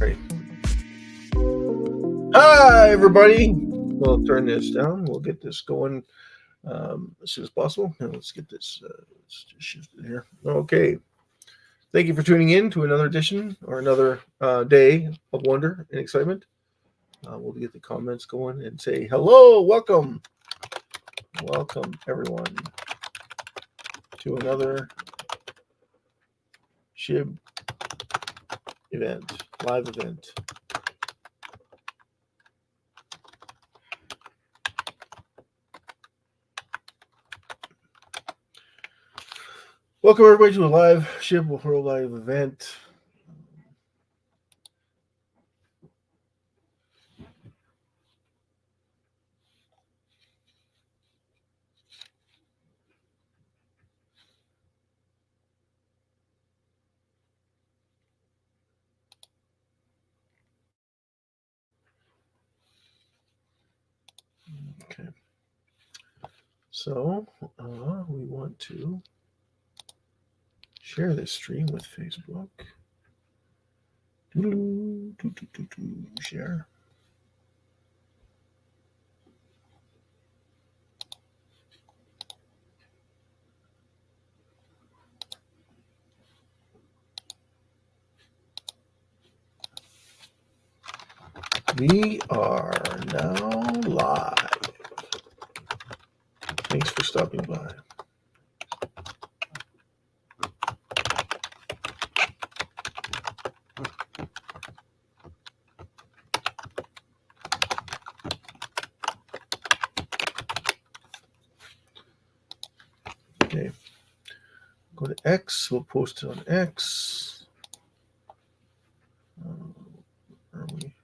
Great. Hi, everybody. We'll turn this down. We'll get this going as soon as possible. And let's get this let's just shift it here. Okay. Thank you for tuning in to another edition or another day of wonder and excitement. We'll get the comments going and say hello, welcome, everyone, to another SHIB event, live event. Welcome everybody to a live SHIB Worldwide event. Okay. So we want to share this stream with Facebook. Share. We are now live. Thanks for stopping by. Okay. Go to X. We'll post it on X. Where are we?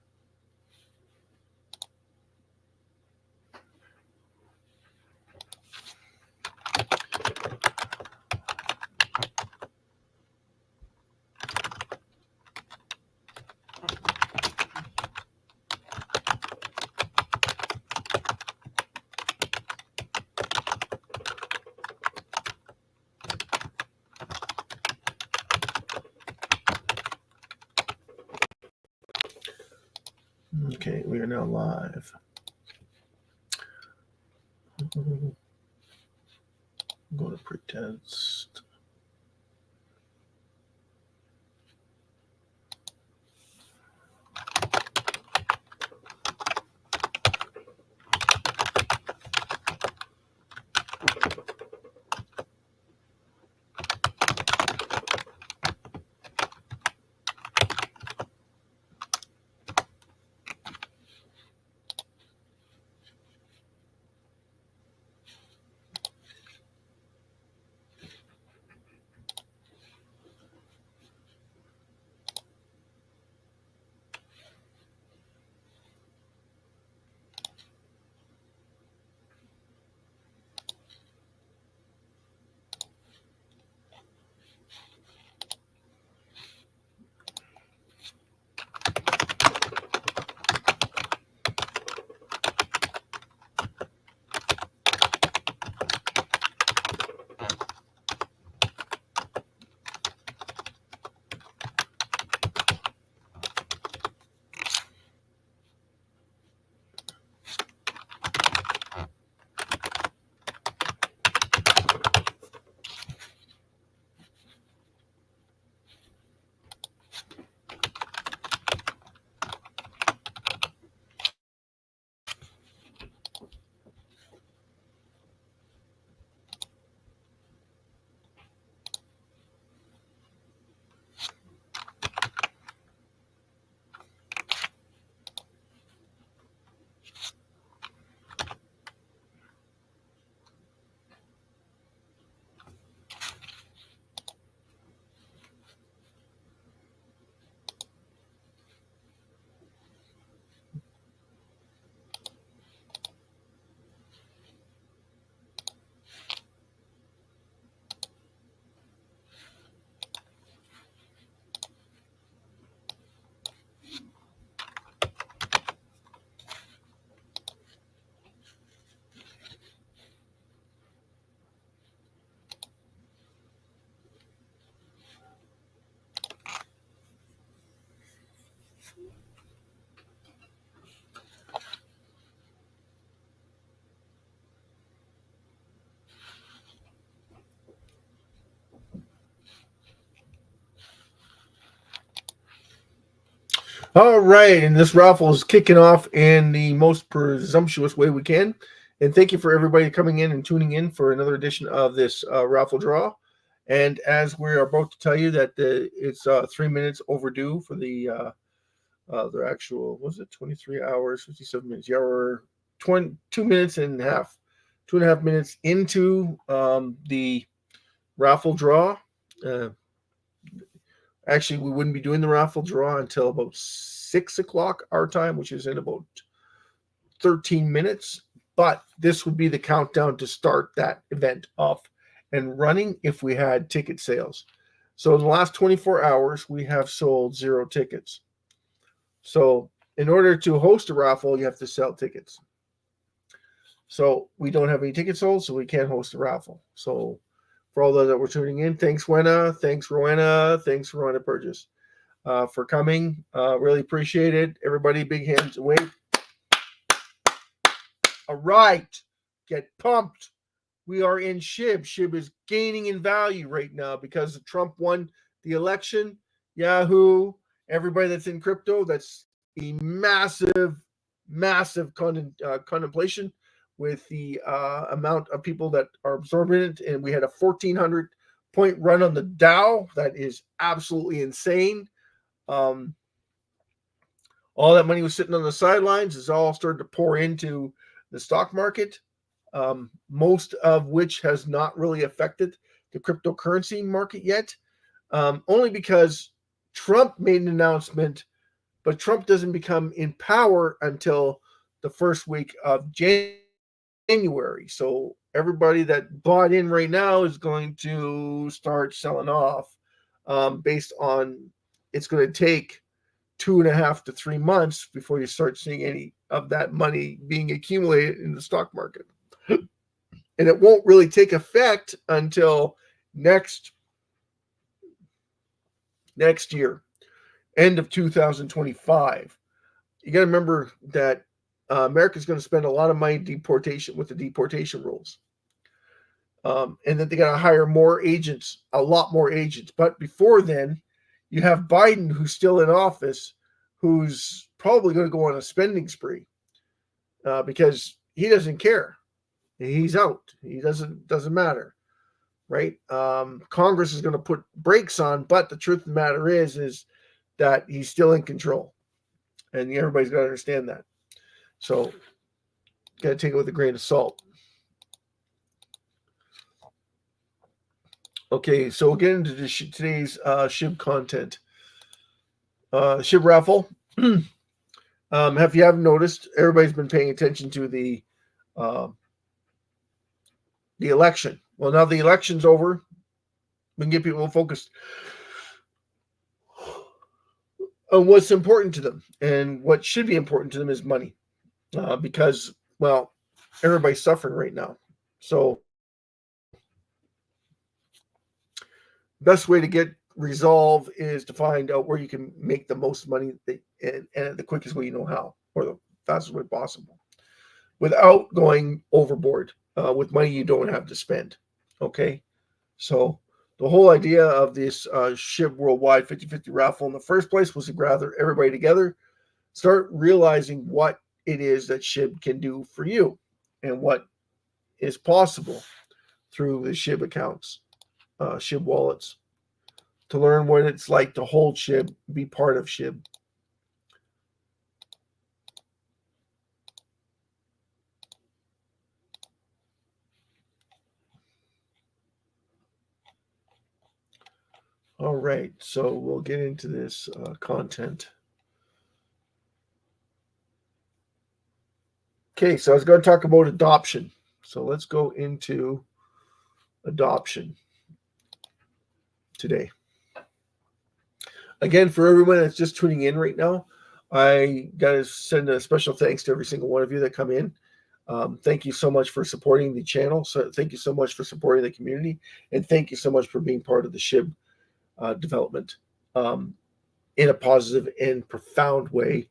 Okay, we are now live. Go to pretense. All right, and this raffle is kicking off in the most presumptuous way we can. And thank you for everybody coming in and tuning in for another edition of this raffle draw. And as we're about to tell you that it's 3 minutes overdue for the actual, was it 23 hours, 57 minutes? Yeah, we're 2 minutes and a half, 2.5 minutes into the raffle draw. Uh, Actually, we wouldn't be doing the raffle draw until about 6 o'clock our time, which is in about 13 minutes. But this would be the countdown to start that event off and running if we had ticket sales. So in the last 24 hours, we have sold 0 tickets. So in order to host a raffle, you have to sell tickets. So we don't have any tickets sold, so we can't host a raffle. So for all those that were tuning in, thanks, Wena. Thanks, Rowena. Thanks, Rowena Burgess, for coming. Really appreciate it. Everybody, big hands away. All right. Get pumped. We are in SHIB. SHIB is gaining in value right now because Trump won the election. Yahoo. Everybody that's in crypto, that's a massive, massive contemplation with the amount of people that are absorbing it. And we had a 1,400 point run on the Dow. That is absolutely insane. All that money was sitting on the sidelines. Is all started to pour into the stock market, most of which has not really affected the cryptocurrency market yet, only because Trump made an announcement, but Trump doesn't become in power until the first week of January. So everybody that bought in right now is going to start selling off based on it's going to take 2.5 to 3 months before you start seeing any of that money being accumulated in the stock market. And it won't really take effect until next year, end of 2025. You got to remember that America's going to spend a lot of money with the deportation rules. And that they got to hire more agents, a lot more agents. But before then, you have Biden, who's still in office, who's probably going to go on a spending spree because he doesn't care. He's out. He doesn't matter, right? Congress is going to put brakes on, but the truth of the matter is that he's still in control, and everybody's got to understand that. So, got to take it with a grain of salt. Okay, so we'll get into today's SHIB content. SHIB Raffle. If you haven't noticed, everybody's been paying attention to the election. Well, now the election's over. We can get people focused on what's important to them. And what should be important to them is money. Because, well, everybody's suffering right now. So best way to get resolve is to find out where you can make the most money and the quickest way you know how, or the fastest way possible, without going overboard with money you don't have to spend. Okay, so the whole idea of this SHIB Worldwide 50-50 raffle in the first place was to gather everybody together, start realizing what it is that SHIB can do for you and what is possible through the SHIB accounts, SHIB wallets, to learn what it's like to hold SHIB, be part of SHIB. All right, so we'll get into this content. Okay, so I was going to talk about adoption. So let's go into adoption today. Again, for everyone that's just tuning in right now, I got to send a special thanks to every single one of you that come in. Thank you so much for supporting the channel. So thank you so much for supporting the community. And thank you so much for being part of the SHIB development in a positive and profound way.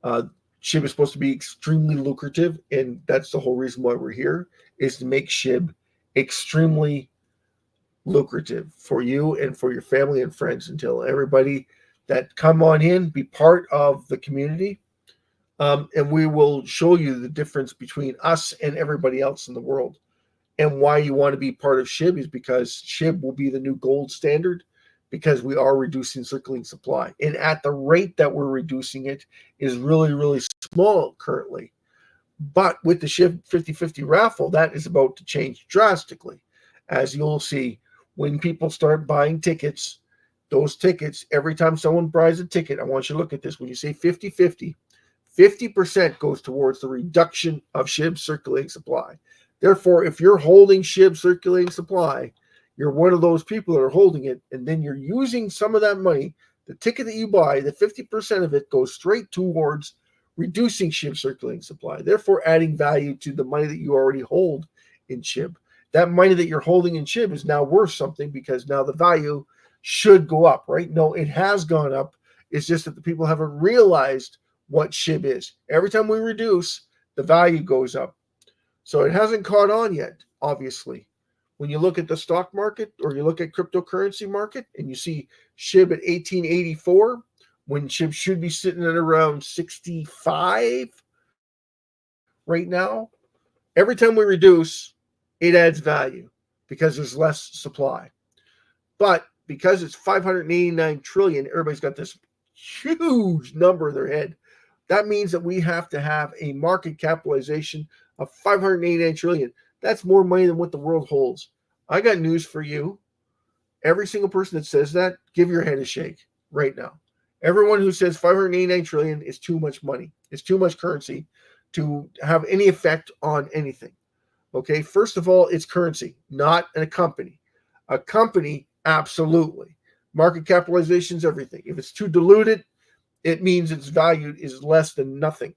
SHIB is supposed to be extremely lucrative, and that's the whole reason why we're here, is to make SHIB extremely lucrative for you and for your family and friends, until everybody that come on in, be part of the community. And we will show you the difference between us and everybody else in the world. And why you want to be part of SHIB is because SHIB will be the new gold standard, because we are reducing circulating supply. And at the rate that we're reducing it is really, really small currently. But with the SHIB 50/50 raffle, that is about to change drastically. As you'll see, when people start buying tickets, those tickets, every time someone buys a ticket, I want you to look at this. When you say 50/50, 50% goes towards the reduction of SHIB circulating supply. Therefore, if you're holding SHIB circulating supply, you're one of those people that are holding it, and then you're using some of that money, the ticket that you buy, the 50% of it goes straight towards reducing SHIB circulating supply, therefore adding value to the money that you already hold in SHIB. That money that you're holding in SHIB is now worth something, because now the value should go up, right? No, it has gone up. It's just that the people haven't realized what SHIB is. Every time we reduce, the value goes up. So it hasn't caught on yet, obviously. When you look at the stock market or you look at cryptocurrency market and you see SHIB at 1884, when SHIB should be sitting at around 65 right now, every time we reduce, it adds value because there's less supply. But because it's 589 trillion, everybody's got this huge number in their head. That means that we have to have a market capitalization of 589 trillion. That's more money than what the world holds. I got news for you. Every single person that says that, give your head a shake right now. Everyone who says 589 trillion is too much money, it's too much currency to have any effect on anything. Okay, first of all, it's currency, not a company. A company, absolutely. Market capitalization is everything. If it's too diluted, it means its value is less than nothing.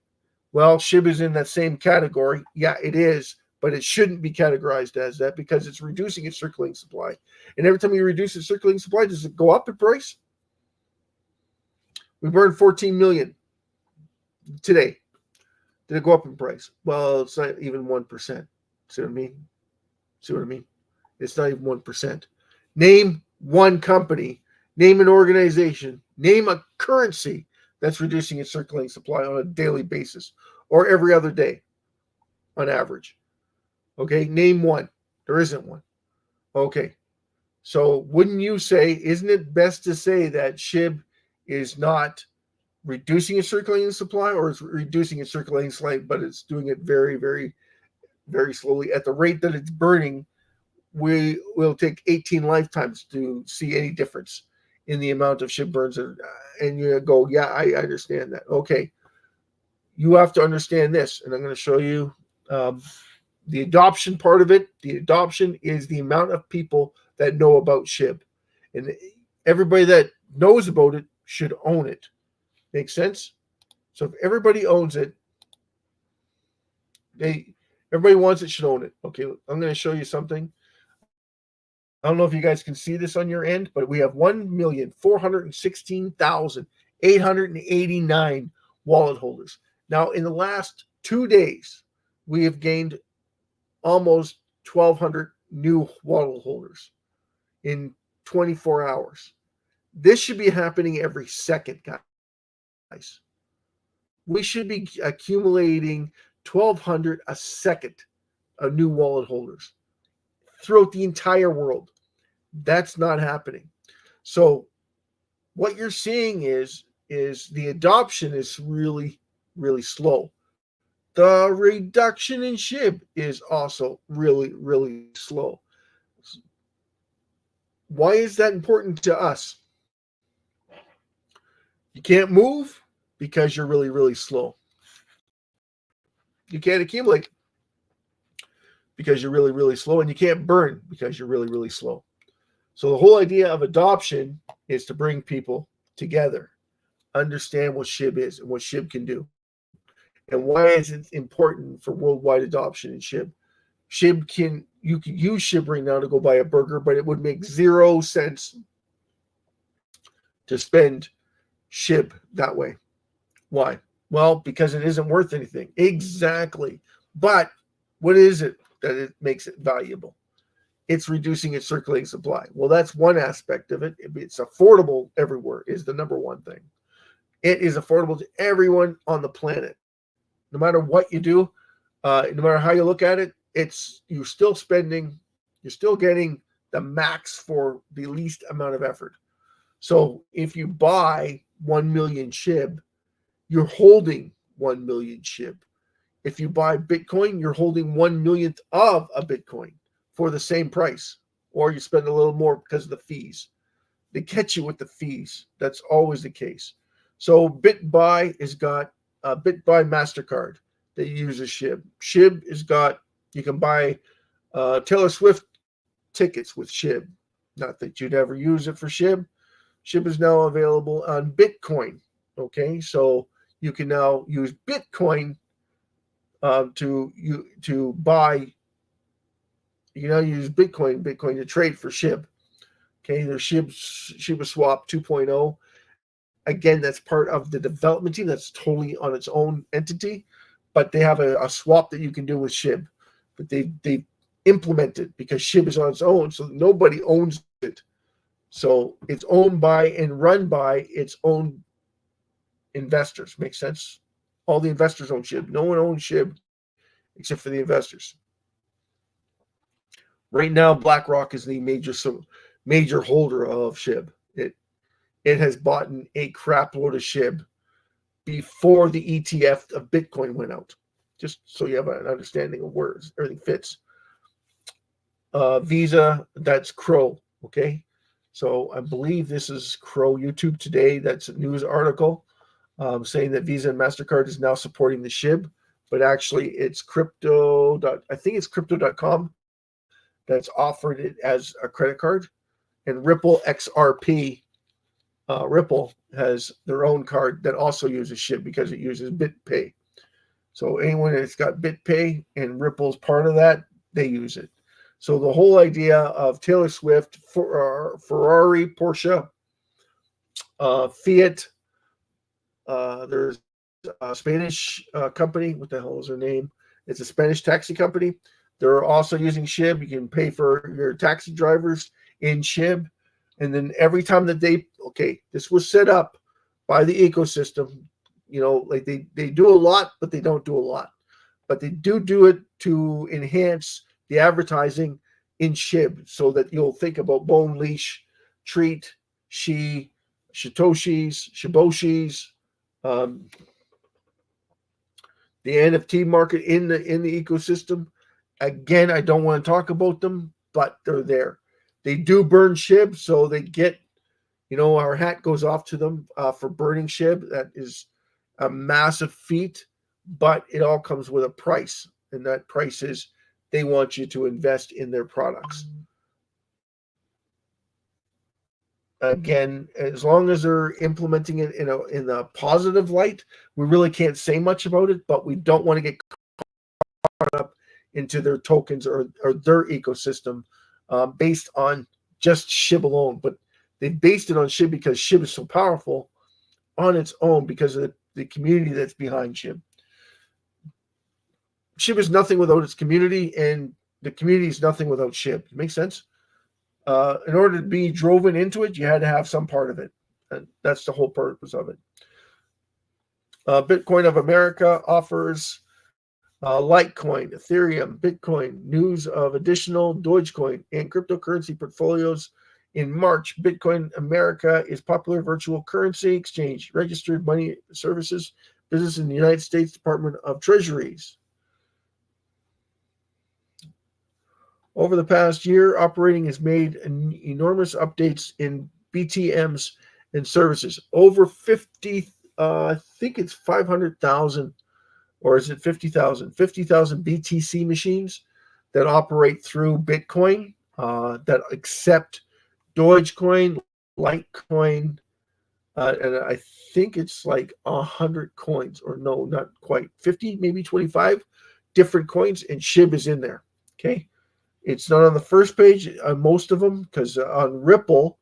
Well, SHIB is in that same category. Yeah, it is, but it shouldn't be categorized as that because it's reducing its circulating supply. And every time you reduce its circulating supply, does it go up in price? We burned 14 million today. Did it go up in price? Well, it's not even 1%. See what I mean? See what I mean? It's not even 1%. Name one company, name an organization, name a currency that's reducing its circulating supply on a daily basis or every other day on average. Okay, name one. There isn't one. Okay, so wouldn't you say, isn't it best to say that SHIB is not reducing its circulating supply, or it's reducing its circulating supply, but it's doing it very, very, very slowly at the rate that it's burning? We will take 18 lifetimes to see any difference in the amount of SHIB burns. And you go, yeah, I understand that. Okay, you have to understand this, and I'm going to show you the adoption part of it. The adoption is the amount of people that know about SHIB, and everybody that knows about it should own it. Make sense? So if everybody owns it, everybody wants it, should own it. Okay, I'm going to show you something. I don't know if you guys can see this on your end, but we have 1,416,889 wallet holders. Now, in the last 2 days, we have gained almost 1,200 new wallet holders in 24 hours. This should be happening every second, guys. We should be accumulating 1,200 a second of new wallet holders throughout the entire world. That's not happening. So what you're seeing is the adoption is really, really slow. The reduction in SHIB is also really, really slow. Why is that important to us? You can't move because you're really, really slow. You can't accumulate because you're really, really slow, and you can't burn because you're really, really slow. So the whole idea of adoption is to bring people together, understand what SHIB is and what SHIB can do. And why is it important for worldwide adoption in SHIB? You can use SHIB right now to go buy a burger, but it would make 0 cents to spend SHIB that way. Why? Well, because it isn't worth anything. Exactly. But what is it that it makes it valuable? it's reducing its circulating supply. Well, that's one aspect of it. It's affordable everywhere is the number one thing. It is affordable to everyone on the planet. No matter what you do, no matter how you look at it, you're still getting the max for the least amount of effort. So if you buy 1 million SHIB, you're holding 1 million SHIB. If you buy Bitcoin, you're holding 1/1,000,000th of a Bitcoin for the same price, or you spend a little more because of the fees. They catch you with the fees. That's always the case. So BitBuy has got BitBuy MasterCard that uses SHIB. SHIB has got, you can buy Taylor Swift tickets with SHIB. Not that you'd ever use it for SHIB. SHIB is now available on Bitcoin. Okay, so you can now use Bitcoin to buy. You can now use Bitcoin to trade for SHIB. Okay, there's SHIB Swap 2.0. Again, that's part of the development team. That's totally on its own entity, but they have a swap that you can do with SHIB. But they implement it because SHIB is on its own, so nobody owns it. So it's owned by and run by its own investors. Makes sense? All the investors own SHIB. No one owns SHIB except for the investors. Right now, BlackRock is the major holder of SHIB. It has bought a crap load of SHIB before the ETF of Bitcoin went out. Just so you have an understanding of where everything fits. Visa, that's Crow. Okay, so I believe this is Crow YouTube Today. That's a news article saying that Visa and MasterCard is now supporting the SHIB, but actually it's I think it's crypto.com that's offered it as a credit card, and Ripple XRP. Ripple has their own card that also uses SHIB because it uses BitPay. So anyone that's got BitPay and Ripple's part of that, they use it. So the whole idea of Taylor Swift, Ferrari, Porsche, Fiat, there's a Spanish company. What the hell is their name? It's a Spanish taxi company. They're also using SHIB. You can pay for your taxi drivers in SHIB. And then every time that this was set up by the ecosystem, like they do a lot, but they don't do a lot. But they do it to enhance the advertising in SHIB so that you'll think about Bone Leash, Treat, Shitoshis, Shiboshis, the NFT market in the ecosystem. Again, I don't want to talk about them, but they're there. They do burn SHIB, so they get, our hat goes off to them for burning SHIB. That is a massive feat, but it all comes with a price, and that price is they want you to invest in their products. Again, as long as they're implementing it in a positive light, we really can't say much about it, but we don't want to get caught up into their tokens or their ecosystem based on just SHIB alone. But they based it on SHIB because SHIB is so powerful on its own because of the community that's behind SHIB. SHIB is nothing without its community, and the community is nothing without SHIB. Makes sense? In order to be driven into it, you had to have some part of it. And that's the whole purpose of it. Bitcoin of America offers Litecoin, Ethereum, Bitcoin, news of additional Dogecoin and cryptocurrency portfolios. In March, Bitcoin America is popular virtual currency exchange, registered money services business in the United States Department of Treasuries. Over the past year, operating has made enormous updates in BTMs and services. Over 50, I think it's 500,000, or is it 50,000? 50,000 BTC machines that operate through Bitcoin, that accept Dogecoin, Litecoin, and I think it's like 100 coins, or no, not quite, 50, maybe 25 different coins, and SHIB is in there, okay? It's not on the first page on most of them, because on Ripple,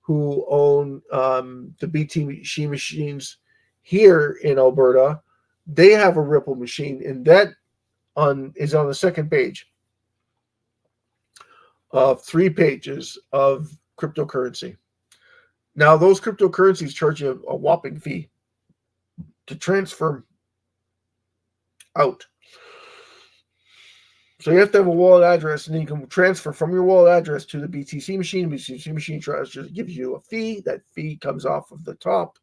who own the BTC machines here in Alberta, they have a Ripple machine, and that is on the second page. of 3 pages of cryptocurrency. Now, those cryptocurrencies charge you a whopping fee to transfer out. So you have to have a wallet address, and then you can transfer from your wallet address to the BTC machine. The BTC machine gives you a fee. That fee comes off of the top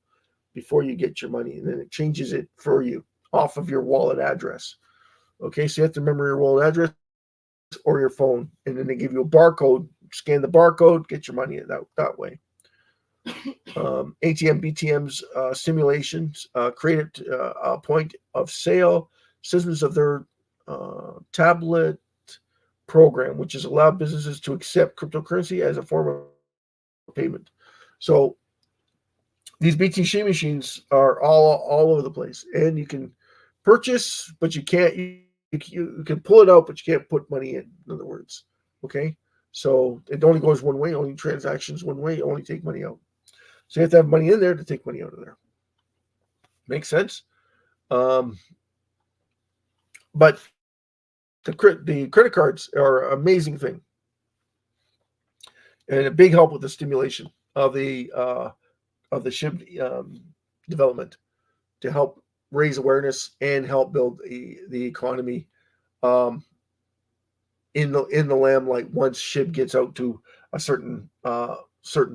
before you get your money, and then it changes it for you off of your wallet address. Okay, so you have to remember your wallet address or your phone, and then they give you a barcode. Scan the barcode, get your money that way. ATM, BTM's simulations created a point of sale systems of their tablet program, which has allowed businesses to accept cryptocurrency as a form of payment. So these BTC machines are all over the place, and you can purchase, but you can't. You can pull it out, but you can't put money in. In other words, okay. So it only goes one way. Only transactions one way. Only take money out. So you have to have money in there to take money out of there. Makes sense. But the credit cards are an amazing thing, and a big help with the stimulation of the SHIB development to help raise awareness and help build the economy in the limelight once SHIB gets out to a certain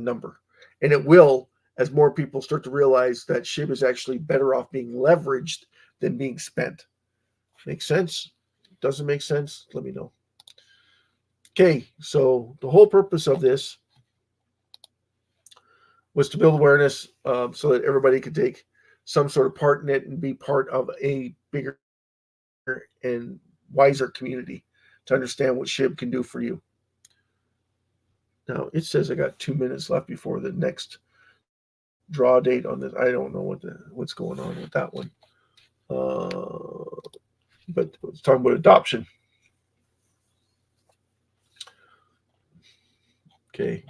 number, and it will, as more people start to realize that SHIB is actually better off being leveraged than being spent. Makes sense? Doesn't make sense? Let me know. Okay, so the whole purpose of this was to build awareness so that everybody could take some sort of part in it and be part of a bigger and wiser community to understand what SHIB can do for you. Now, it says I got 2 minutes left before the next draw date on this. I don't know what's going on with that one. But let's talk about adoption. Okay.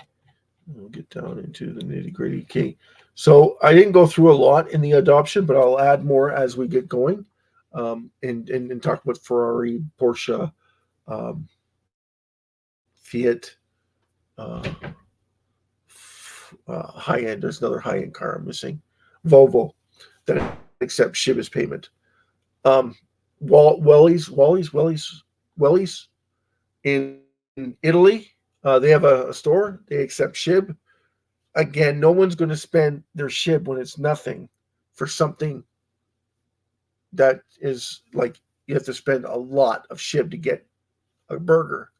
We'll get down into the nitty-gritty. Okay. So I didn't go through a lot in the adoption, but I'll add more as we get going, and talk about Ferrari, Porsche, Fiat, high-end. There's another high-end car I'm missing. Volvo that accepts SHIB as payment. Wellies in Italy. They have a store. They accept SHIB. Again, no one's going to spend their SHIB when it's nothing for something that is like you have to spend a lot of SHIB to get a burger.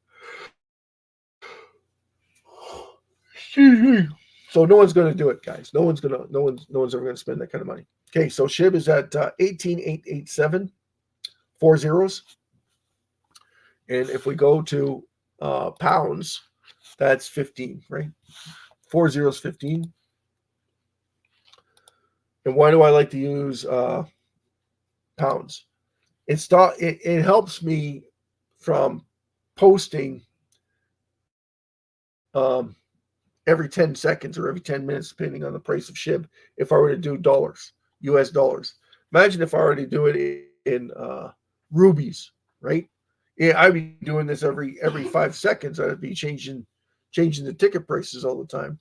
So no one's going to do it, guys. No one's ever going to spend that kind of money. Okay, so SHIB is at 18,887, 4 zeros. And if we go to pounds, that's 15, right? 4 zeros, 15. And why do I like to use pounds? It helps me from posting every 10 seconds or every 10 minutes, depending on the price of SHIB, if I were to do dollars, US dollars. Imagine if I were to do it in rubies, right? Yeah, I'd be doing this every 5 seconds. I'd be changing the ticket prices all the time.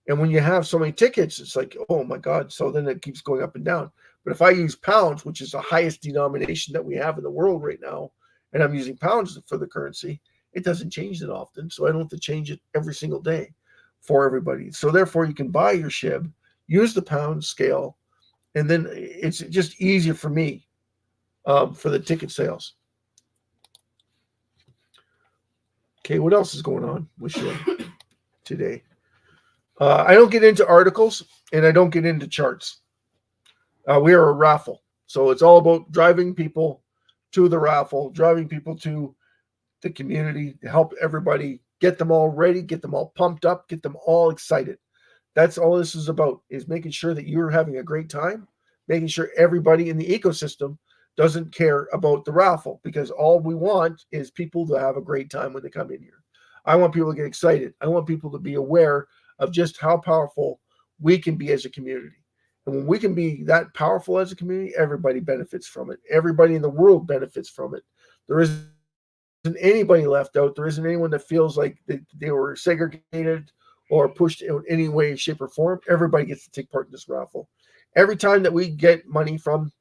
And when you have so many tickets, it's like, oh my God. So then it keeps going up and down. But if I use pounds, which is the highest denomination that we have in the world right now, and I'm using pounds for the currency, it doesn't change that often. So I don't have to change it every single day for everybody. So therefore, you can buy your SHIB, use the pound scale, and then it's just easier for me for the ticket sales. Okay, what else is going on with SHIB today? I don't get into articles, and I don't get into charts. We are a raffle. So it's all about driving people to the raffle, driving people to the community to help everybody, get them all ready, get them all pumped up, get them all excited. That's all this is about, is making sure that you're having a great time, making sure everybody in the ecosystem doesn't care about the raffle, because all we want is people to have a great time when they come in here. I want people to get excited. I want people to be aware of just how powerful we can be as a community. And when we can be that powerful as a community, everybody benefits from it. Everybody in the world benefits from it. There isn't anybody left out. There isn't anyone that feels like they were segregated or pushed in any way, shape, or form. Everybody gets to take part in this raffle. Every time that we get money from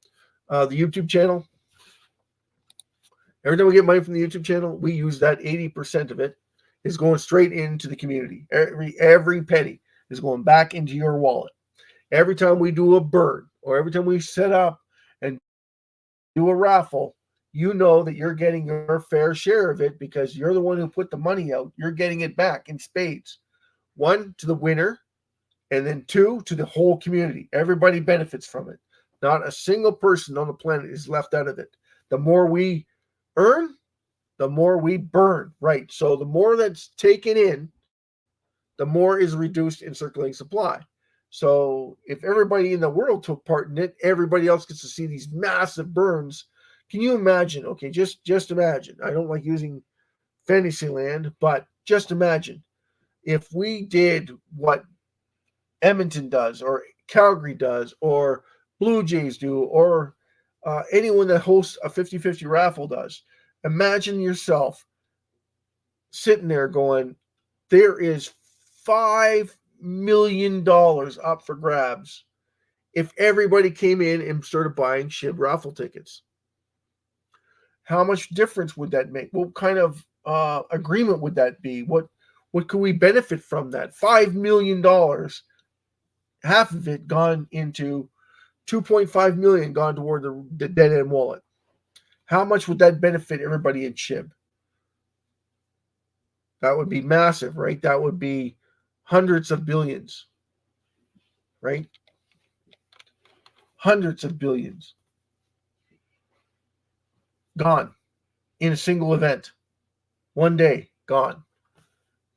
the YouTube channel, we use that 80% of it is going straight into the community. Every penny is going back into your wallet. Every time we do a burn or every time we set up and do a raffle, you know that you're getting your fair share of it because you're the one who put the money out. You're getting it back in spades. 1, to the winner, and then 2, to the whole community. Everybody benefits from it. Not a single person on the planet is left out of it. The more we earn, the more we burn, right? So the more that's taken in, the more is reduced in circulating supply. So if everybody in the world took part in it, everybody else gets to see these massive burns. Can you imagine? Okay, just imagine. I don't like using Fantasyland, but just imagine if we did what Edmonton does or Calgary does or Blue Jays do or anyone that hosts a 50-50 raffle does. Imagine yourself sitting there going, there is $5 million up for grabs if everybody came in and started buying SHIB raffle tickets. How much difference would that make? What kind of agreement would that be? What could we benefit from that? $5 million, half of it gone into 2.5 million gone toward the dead end wallet. How much would that benefit everybody in SHIB? That would be massive, right? That would be hundreds of billions, right? Hundreds of billions gone in a single event. One day gone.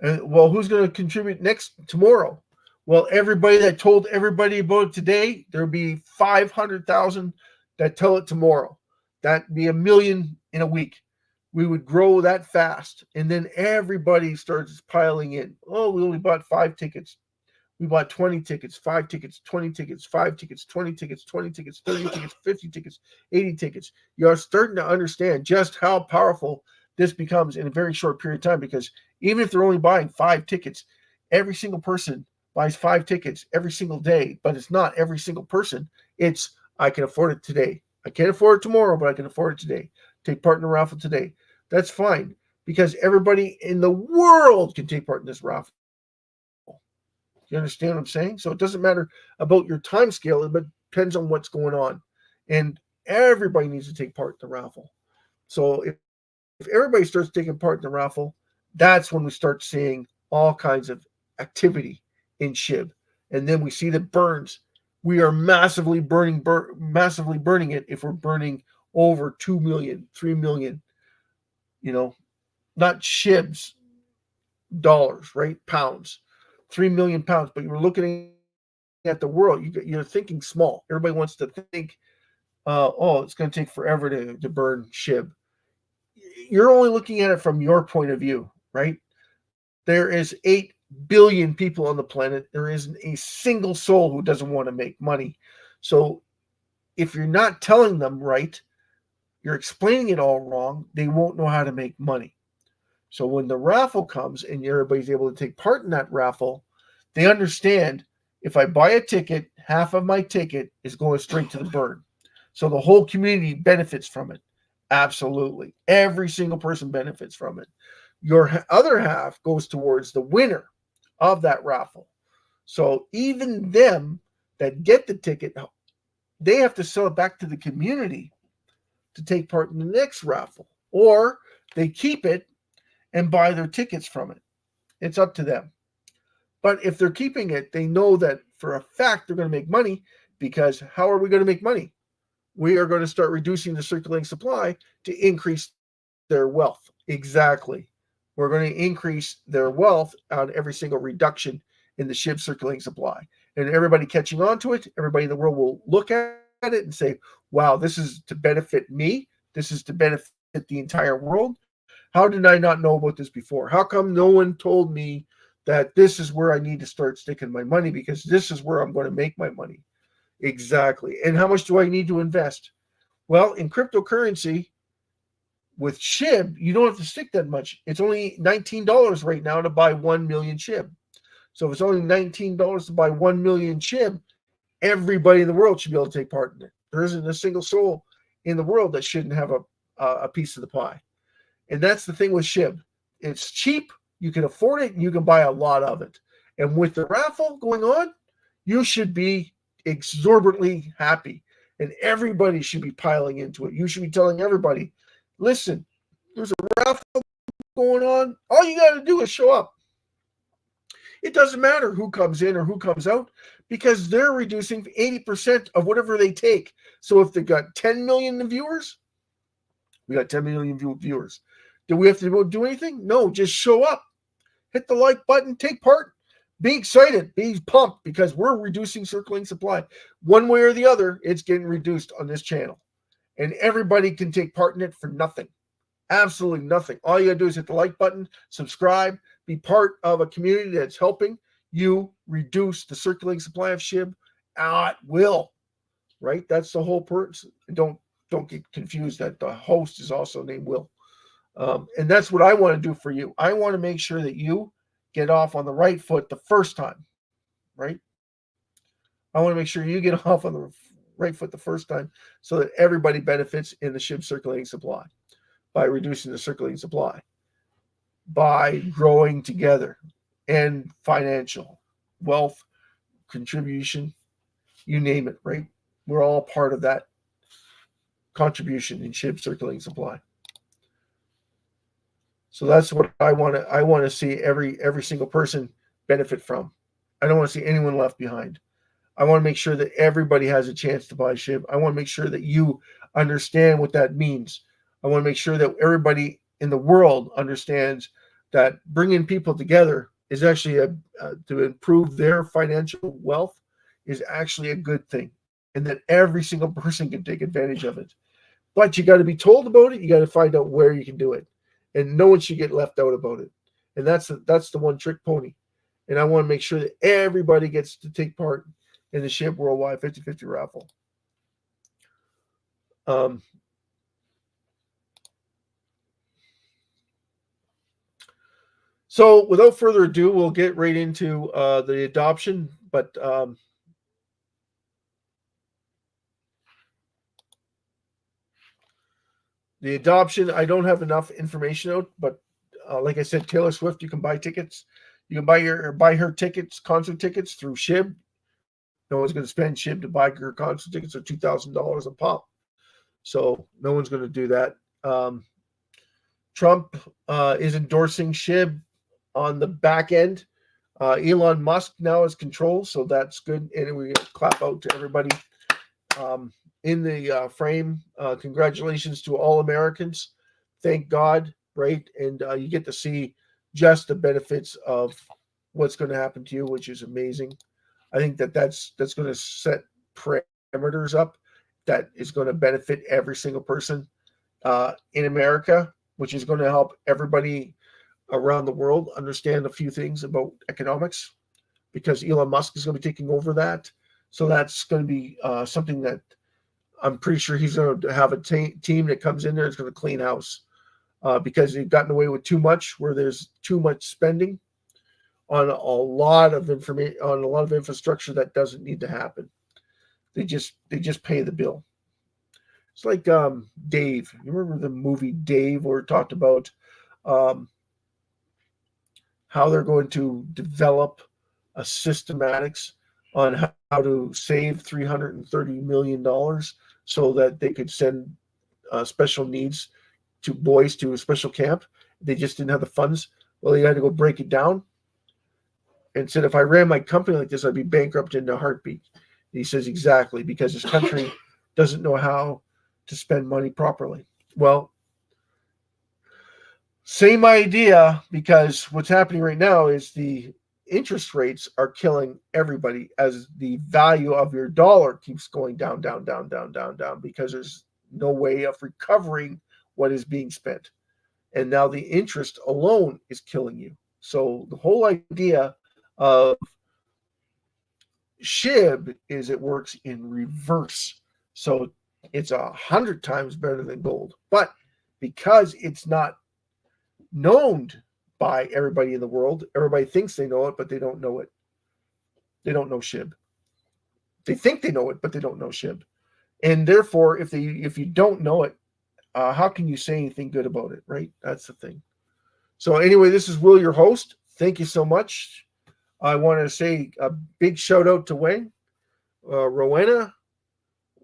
And well, who's going to contribute tomorrow? Well, everybody that told everybody about it today, there'll be 500,000 that tell it tomorrow. That'd be 1 million in a week. We would grow that fast. And then everybody starts piling in. Oh, we only bought 5 tickets. We bought 20 tickets, 5 tickets, 20 tickets, 5 tickets, 20 tickets, 20 tickets, 30 tickets, 50 tickets, 80 tickets. You're starting to understand just how powerful this becomes in a very short period of time, because even if they're only buying 5 tickets, every single person buys 5 tickets every single day, but it's not every single person. It's, I can afford it today. I can't afford it tomorrow, but I can afford it today. Take part in the raffle today. That's fine, because everybody in the world can take part in this raffle. You understand what I'm saying? So it doesn't matter about your time scale, but depends on what's going on. And everybody needs to take part in the raffle. So if everybody starts taking part in the raffle, that's when we start seeing all kinds of activity in SHIB. And then we see the burns. We are massively burning it if we're burning over 2 million, 3 million, not SHIBs, dollars, right? Pounds. 3 million pounds, but you're looking at the world. You're thinking small. Everybody wants to think, it's going to take forever to burn SHIB. You're only looking at it from your point of view, right? There is 8 billion people on the planet. There isn't a single soul who doesn't want to make money. So if you're not telling them right, you're explaining it all wrong, they won't know how to make money. So when the raffle comes and everybody's able to take part in that raffle, they understand, if I buy a ticket, half of my ticket is going straight to the burn. So the whole community benefits from it. Absolutely. Every single person benefits from it. Your other half goes towards the winner of that raffle. So even them that get the ticket, they have to sell it back to the community to take part in the next raffle. Or they keep it and buy their tickets from it. It's up to them. But if they're keeping it, they know that for a fact they're going to make money, because how are we going to make money? We are going to start reducing the circulating supply to increase their wealth. Exactly. We're going to increase their wealth on every single reduction in the SHIB circulating supply. And everybody catching on to it, everybody in the world will look at it and say, wow, this is to benefit me. This is to benefit the entire world. How did I not know about this before? How come no one told me that this is where I need to start sticking my money, because this is where I'm going to make my money? Exactly. And how much do I need to invest? Well, in cryptocurrency, With SHIB, you don't have to stick that much. It's only $19 right now to buy 1 million SHIB. So if it's only $19 to buy 1 million SHIB, everybody in the world should be able to take part in it. There isn't a single soul in the world that shouldn't have a piece of the pie. And that's the thing with SHIB. It's cheap, you can afford it, and you can buy a lot of it. And with the raffle going on, you should be exorbitantly happy. And everybody should be piling into it. You should be telling everybody, listen, there's a raffle going on. All you got to do is show up. It doesn't matter who comes in or who comes out because they're reducing 80% of whatever they take. So if they've got 10 million viewers, we got 10 million viewers. Do we have to do anything? No, just show up. Hit the like button, take part. Be excited, be pumped because we're reducing circulating supply. One way or the other, it's getting reduced on this channel. And everybody can take part in it for nothing. Absolutely nothing. All you got to do is hit the like button, subscribe, be part of a community that's helping you reduce the circulating supply of SHIB at will. Right? That's the whole purpose. Don't get confused that the host is also named Will. And that's what I want to do for you. I want to make sure that you get off on the right foot the first time, right? I want to make sure you get off on the right foot the first time so that everybody benefits in the SHIB circulating supply by reducing the circulating supply, by growing together and financial wealth, contribution, you name it, right? We're all part of that contribution in SHIB circulating supply. So that's what I want to see every single person benefit from. I don't want to see anyone left behind. I want to make sure that everybody has a chance to buy SHIB. I want to make sure that you understand what that means. I want to make sure that everybody in the world understands that bringing people together is actually to improve their financial wealth is actually a good thing, and that every single person can take advantage of it. But you got to be told about it. You got to find out where you can do it. And no one should get left out about it. And that's the one trick pony. And I want to make sure that everybody gets to take part in the SHIB Worldwide 50/50 raffle. So without further ado, we'll get right into the adoption. But the adoption, I don't have enough information out, but like I said, Taylor Swift, you can buy tickets. You can buy her tickets, concert tickets through SHIB. No one's going to spend SHIB to buy her concert tickets or $2,000 a pop. So no one's going to do that. Trump is endorsing SHIB on the back end. Elon Musk now has control, so that's good. And we clap out to everybody in the frame. Congratulations to all Americans. Thank God, right? And you get to see just the benefits of what's going to happen to you, which is amazing. I think that's going to set parameters up that is going to benefit every single person in America, which is going to help everybody around the world understand a few things about economics, because Elon Musk is going to be taking over that. So that's going to be something that I'm pretty sure he's going to have a team that comes in there and is going to clean house because they've gotten away with too much, where there's too much spending on a lot of information, on a lot of infrastructure that doesn't need to happen. They just pay the bill. It's like Dave. You remember the movie Dave, where it talked about how they're going to develop a systematics on how to save $330 million so that they could send special needs to boys to a special camp. They just didn't have the funds. Well, they had to go break it down and said, if I ran my company like this, I'd be bankrupt in a heartbeat. And he says, exactly, because this country doesn't know how to spend money properly. Well, same idea, because what's happening right now is the interest rates are killing everybody as the value of your dollar keeps going down, because there's no way of recovering what is being spent. And now the interest alone is killing you. So the whole idea of SHIB is it works in reverse. So it's 100 times better than gold, but because it's not known by everybody in the world. Everybody thinks they know it, but they don't know it. They don't know SHIB. They think they know it, but they don't know SHIB. And therefore, if you don't know it, how can you say anything good about it, right? That's the thing. So anyway, this is Will, your host. Thank you so much. I want to say a big shout out to Wang, Rowena,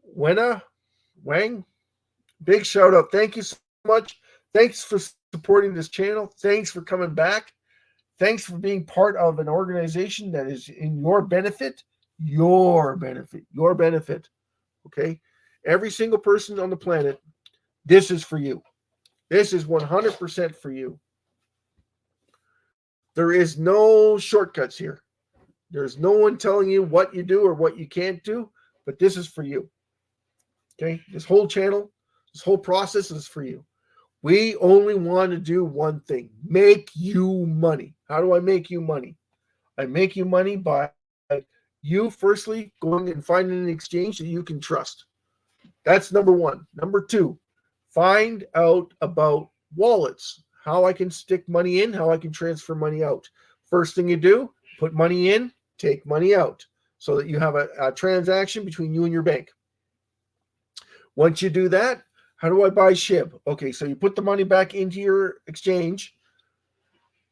Wang. Big shout out. Thank you so much. Thanks for supporting this channel. Thanks for coming back. Thanks for being part of an organization that is in your benefit. Your benefit. Your benefit. Okay? Every single person on the planet, this is for you. This is 100% for you. There is no shortcuts here. There's no one telling you what you do or what you can't do, but this is for you. Okay? This whole channel, this whole process is for you. We only want to do one thing: make you money. How do I make you money? I make you money by you firstly going and finding an exchange that you can trust. That's number one. Number two, find out about wallets, how I can stick money in, how I can transfer money out. First thing you do, put money in, take money out, so that you have a transaction between you and your bank. Once you do that, how do I buy SHIB? Okay, so you put the money back into your exchange.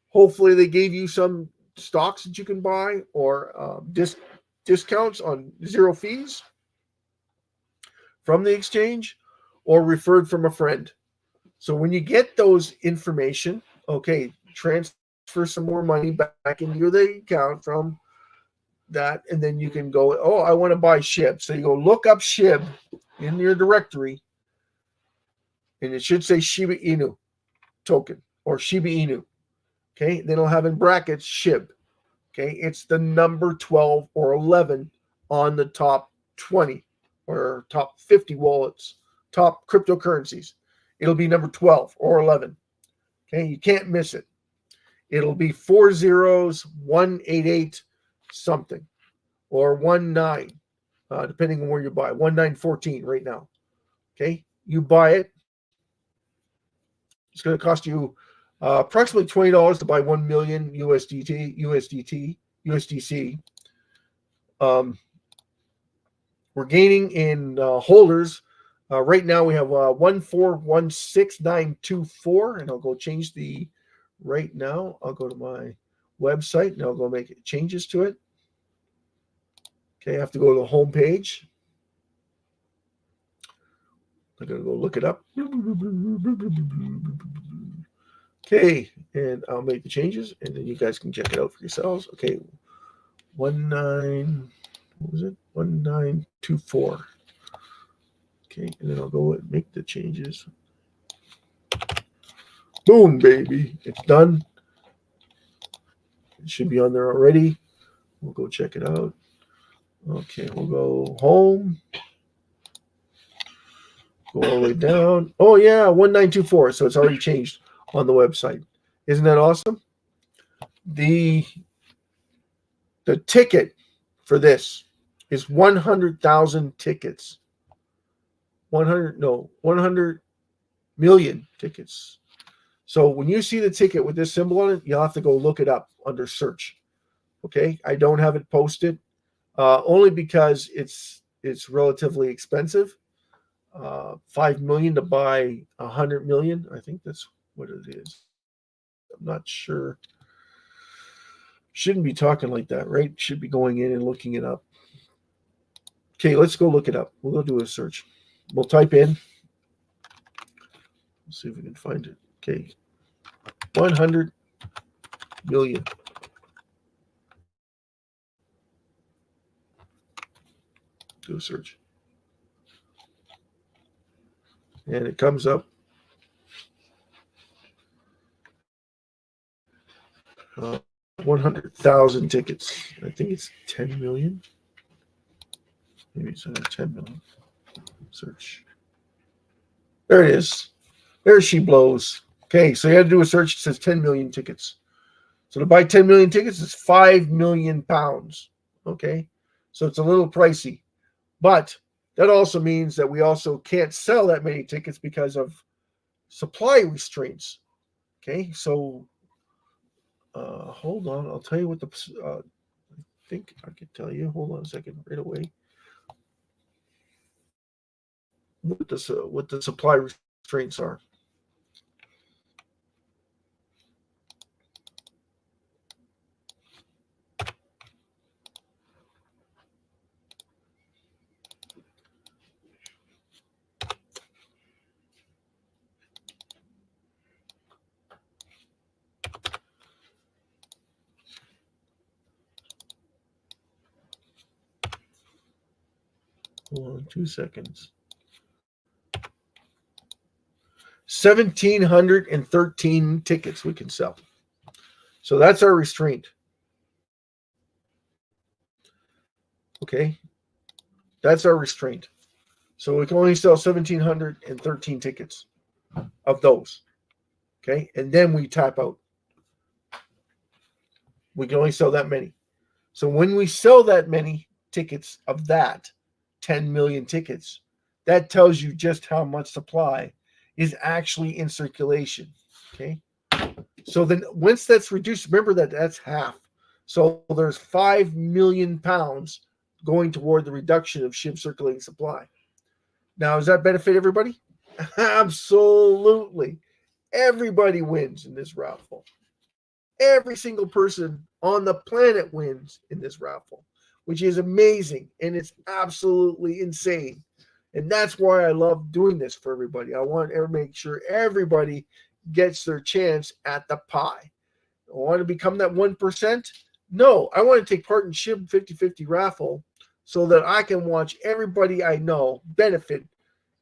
Hopefully they gave you some stocks that you can buy, or discounts on zero fees from the exchange, or referred from a friend. So when you get those information, okay, transfer some more money back into the account from that, and then you can go, oh, I want to buy SHIB. So you go look up SHIB in your directory, and it should say Shiba Inu token or Shiba Inu. Okay, then it'll have in brackets SHIB. Okay, it's the number 12 or 11 on the top 20 or top 50 wallets, top cryptocurrencies. It'll be number 12 or 11. Okay, you can't miss it. It'll be 4 zeros, 188 something, or 19, depending on where you buy. 1914 right now. Okay, you buy it. It's going to cost you approximately $20 to buy 1 million USDC. We're gaining in holders. Right now we have 1416924, and I'll go change the. Right now, I'll go to my website and I'll go make changes to it. Okay, I have to go to the home page. I'm going to go look it up. Okay, and I'll make the changes, and then you guys can check it out for yourselves. Okay, 1924. Okay, and then I'll go and make the changes. Boom, baby. It's done. It should be on there already. We'll go check it out. Okay, we'll go home. Go all the way down. Oh, yeah, 1924. So it's already changed on the website. Isn't that awesome? The ticket for this is 100,000 tickets. 100 million tickets. So when you see the ticket with this symbol on it, you'll have to go look it up under search. Okay, I don't have it posted, only because it's relatively expensive. 5 million to buy 100 million. I think that's what it is. I'm not sure. Shouldn't be talking like that, right? Should be going in and looking it up. Okay, let's go look it up. We'll go do a search. We'll type in. Let's see if we can find it. Okay, 100 million. Do a search. And it comes up. 100,000 tickets. I think it's 10 million. Maybe it's 10 million. Search. There it is. There she blows. Okay, so you had to do a search. It says 10 million tickets. So to buy 10 million tickets is 5 million pounds. Okay, so it's a little pricey. But that also means that we also can't sell that many tickets because of supply restraints. Okay, so hold on. I'll tell you what I think I can tell you. Hold on a second, right away. What the supply restraints are. Hold on 2 seconds. 1,713 tickets we can sell. So that's our restraint. Okay. That's our restraint. So we can only sell 1,713 tickets of those. Okay. And then we tap out. We can only sell that many. So when we sell that many tickets of that 10 million tickets, that tells you just how much supply is actually in circulation. Okay. So then once that's reduced, remember that that's half. So there's 5 million pounds going toward the reduction of SHIB circulating supply. Now, does that benefit everybody? Absolutely. Everybody wins in this raffle. Every single person on the planet wins in this raffle, which is amazing. And it's absolutely insane. And that's why I love doing this for everybody. I want to make sure everybody gets their chance at the pie. I want to become that 1%? No, I want to take part in SHIB 50/50 raffle so that I can watch everybody I know benefit.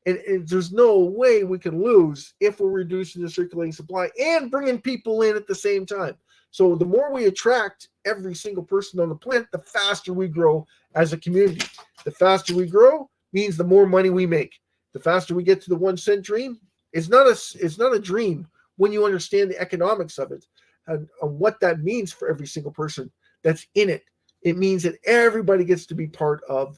And there's no way we can lose if we're reducing the circulating supply and bringing people in at the same time. So the more we attract every single person on the planet, the faster we grow as a community. The faster we grow means the more money we make. The faster we get to the 1 cent dream. It's not a dream when you understand the economics of it and what that means for every single person that's in it. It means that everybody gets to be part of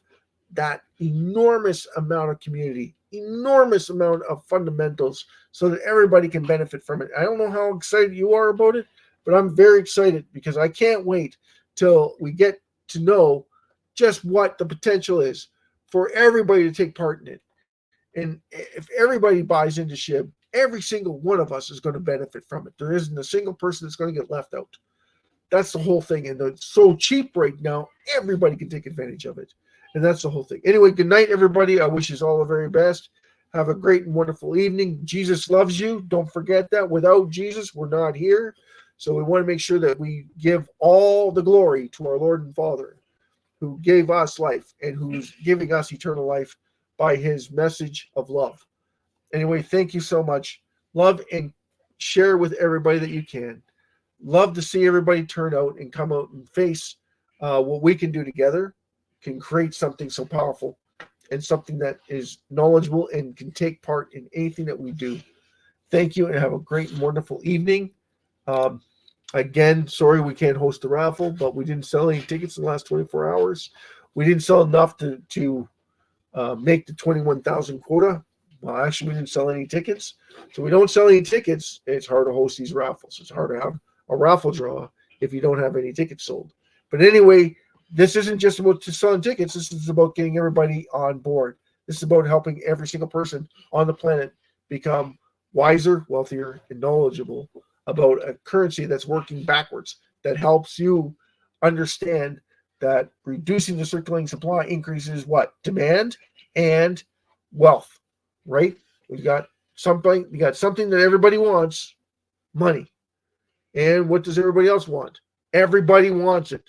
that enormous amount of community, enormous amount of fundamentals, so that everybody can benefit from it. I don't know how excited you are about it, but I'm very excited because I can't wait till we get to know just what the potential is for everybody to take part in it. And if everybody buys into SHIB, every single one of us is going to benefit from it. There isn't a single person that's going to get left out. That's the whole thing. And it's so cheap right now, everybody can take advantage of it. And that's the whole thing. Anyway, good night, everybody. I wish you all the very best. Have a great and wonderful evening. Jesus loves you. Don't forget that. Without Jesus, we're not here. So we want to make sure that we give all the glory to our Lord and Father, who gave us life and who's giving us eternal life by his message of love. Anyway, thank you so much. Love and share with everybody that you can. Love to see everybody turn out and come out and face what we can do together, can create something so powerful and something that is knowledgeable and can take part in anything that we do. Thank you and have a great and wonderful evening. Again, sorry we can't host the raffle, but we didn't sell any tickets in the last 24 hours. We didn't sell enough to make the 21,000 quota. Well, actually, we didn't sell any tickets. So we don't sell any tickets. It's hard to host these raffles. It's hard to have a raffle draw if you don't have any tickets sold. But anyway, this isn't just about selling tickets. This is about getting everybody on board. This is about helping every single person on the planet become wiser, wealthier, and knowledgeable about a currency that's working backwards, that helps you understand that reducing the circulating supply increases what? Demand and wealth, right? We got something that everybody wants, money. And what does everybody else want? Everybody wants it.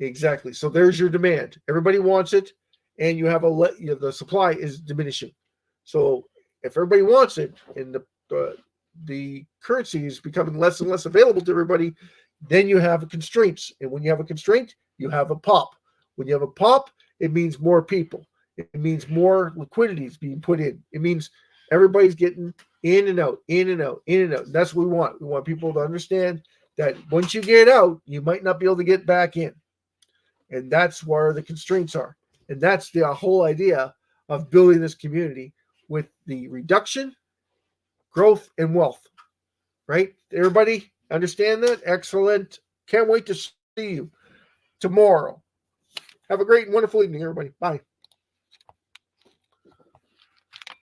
Exactly. So there's your demand. Everybody wants it, and you have the supply is diminishing. So if everybody wants it, and the currency is becoming less and less available to everybody, then you have constraints. And when you have a constraint, you have a pop. When you have a pop, it means more people. It means more liquidity is being put in. It means everybody's getting in and out, in and out, in and out. And that's what we want. We want people to understand that once you get out, you might not be able to get back in. And that's where the constraints are. And that's the whole idea of building this community with the reduction growth and wealth. Right? Everybody understand that? Excellent. Can't wait to see you tomorrow. Have a great and wonderful evening, everybody. Bye.